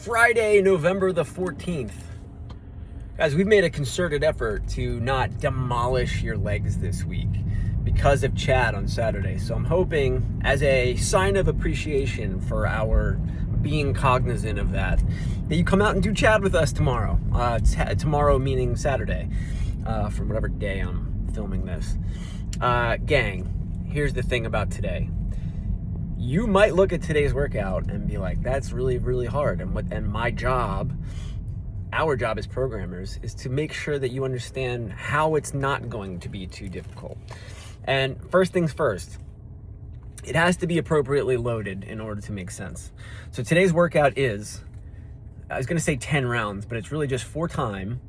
Friday, November the 14th. Guys, we've made a concerted effort to not demolish your legs this week because of Chad on Saturday. So I'm hoping, as a sign of appreciation for our being cognizant of that you come out and do Chad with us tomorrow. Tomorrow meaning Saturday, from whatever day I'm filming this. Gang, here's the thing about today. You might look at today's workout and be like, that's really, really hard. And my job, our job as programmers, is to make sure that you understand how it's not going to be too difficult. And first things first, it has to be appropriately loaded in order to make sense. So today's workout is, I was gonna say 10 rounds, but it's really just 4 time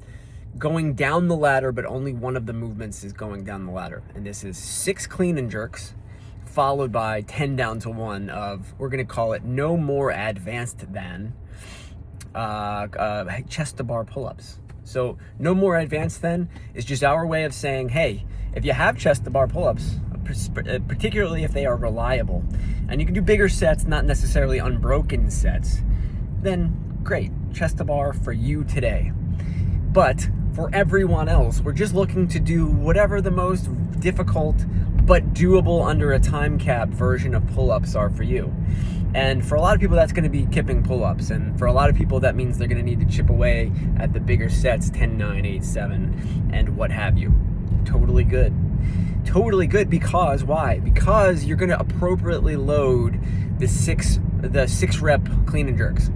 going down the ladder, but only one of the movements is going down the ladder. And this is 6 clean and jerks, followed by 10 down to 1 of, we're gonna call it no more advanced than chest to bar pull-ups. So no more advanced than is just our way of saying, hey, if you have chest to bar pull-ups, particularly if they are reliable, and you can do bigger sets, not necessarily unbroken sets, then great, chest to bar for you today. But for everyone else, we're just looking to do whatever the most difficult but doable under a time cap version of pull-ups are for you. And for a lot of people, that's going to be kipping pull-ups. And for a lot of people, that means they're going to need to chip away at the bigger sets, 10, 9, 8, 7, and what have you. Totally good. Totally good because why? Because you're going to appropriately load the 6 rep clean and jerks.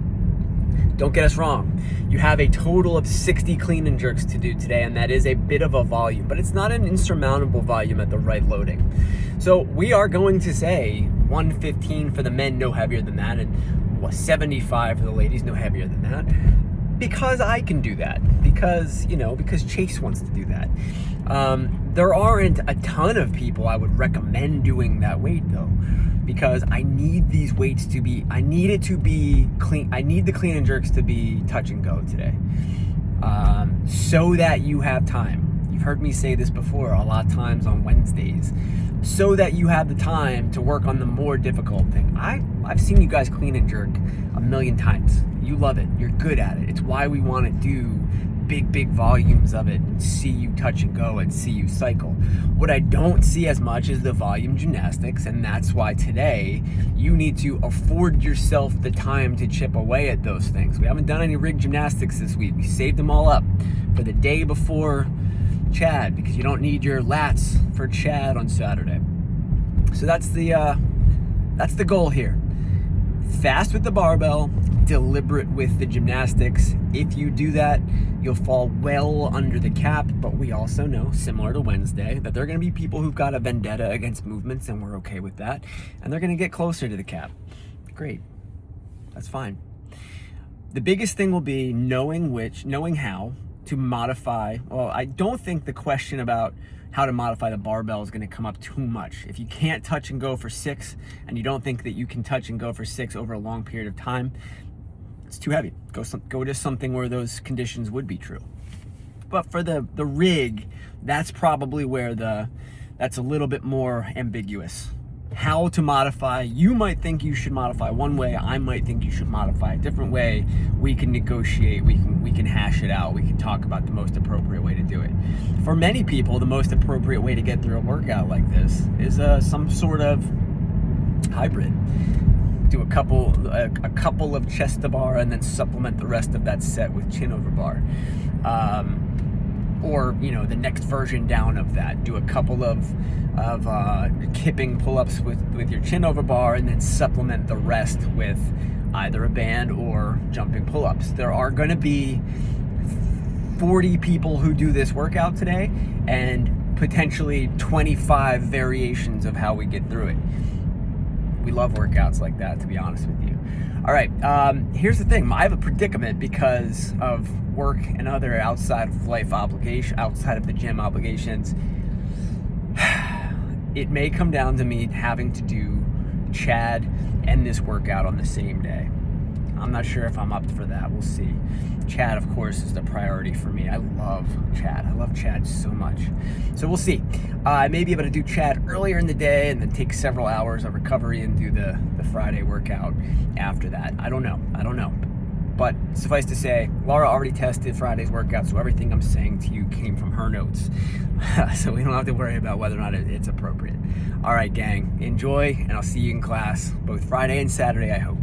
Don't get us wrong. You have a total of 60 clean and jerks to do today, and that is a bit of a volume, but it's not an insurmountable volume at the right loading. So we are going to say 115 for the men, no heavier than that, and 75 for the ladies, no heavier than that, because I can do that, because Chase wants to do that. There aren't a ton of people I would recommend doing that weight though, because I need these weights to be, I need it to be clean. I need the clean and jerks to be touch and go today, so that you have time. You've heard me say this before a lot of times on Wednesdays, so that you have the time to work on the more difficult thing. I've seen you guys clean and jerk a million times. You love it. You're good at it. It's why we want to do big volumes of it and see you touch and go and see you cycle. What I don't see as much is the volume gymnastics, and that's why today you need to afford yourself the time to chip away at those things. We haven't done any rig gymnastics this week. We saved them all up for the day before Chad, because you don't need your lats for Chad on Saturday. So that's the goal here. Fast with the barbell, deliberate with the gymnastics. If you do that, you'll fall well under the cap, but we also know, similar to Wednesday, that there are going to be people who've got a vendetta against movements, and we're okay with that, and they're going to get closer to the cap. Great. That's fine. The biggest thing will be knowing how to modify. Well, I don't think the question about how to modify the barbell is going to come up too much. If you can't touch and go for 6, and you don't think that you can touch and go for 6 over a long period of time, it's too heavy. Go to something where those conditions would be true. But for the rig, that's probably where that's a little bit more ambiguous. How to modify, you might think you should modify one way, I might think you should modify a different way. We can negotiate, we can hash it out, we can talk about the most appropriate way to do it. For many people, the most appropriate way to get through a workout like this is some sort of hybrid. Do a couple of chest to bar and then supplement the rest of that set with chin over bar. Or the next version down of that, do a couple of kipping pull-ups with your chin over bar, and then supplement the rest with either a band or jumping pull-ups. There are going to be 40 people who do this workout today, and potentially 25 variations of how we get through it. We love workouts like that, to be honest with you. All right, here's the thing. I have a predicament because of work and other outside of life obligation, outside of the gym obligations. It may come down to me having to do Chad and this workout on the same day. I'm not sure if I'm up for that. We'll see. Chad, of course, is the priority for me. I love Chad. I love Chad so much. So we'll see. I may be able to do Chad earlier in the day and then take several hours of recovery and do the Friday workout after that. I don't know. But suffice to say, Laura already tested Friday's workout, so everything I'm saying to you came from her notes. So we don't have to worry about whether or not it's appropriate. All right, gang, enjoy, and I'll see you in class both Friday and Saturday, I hope.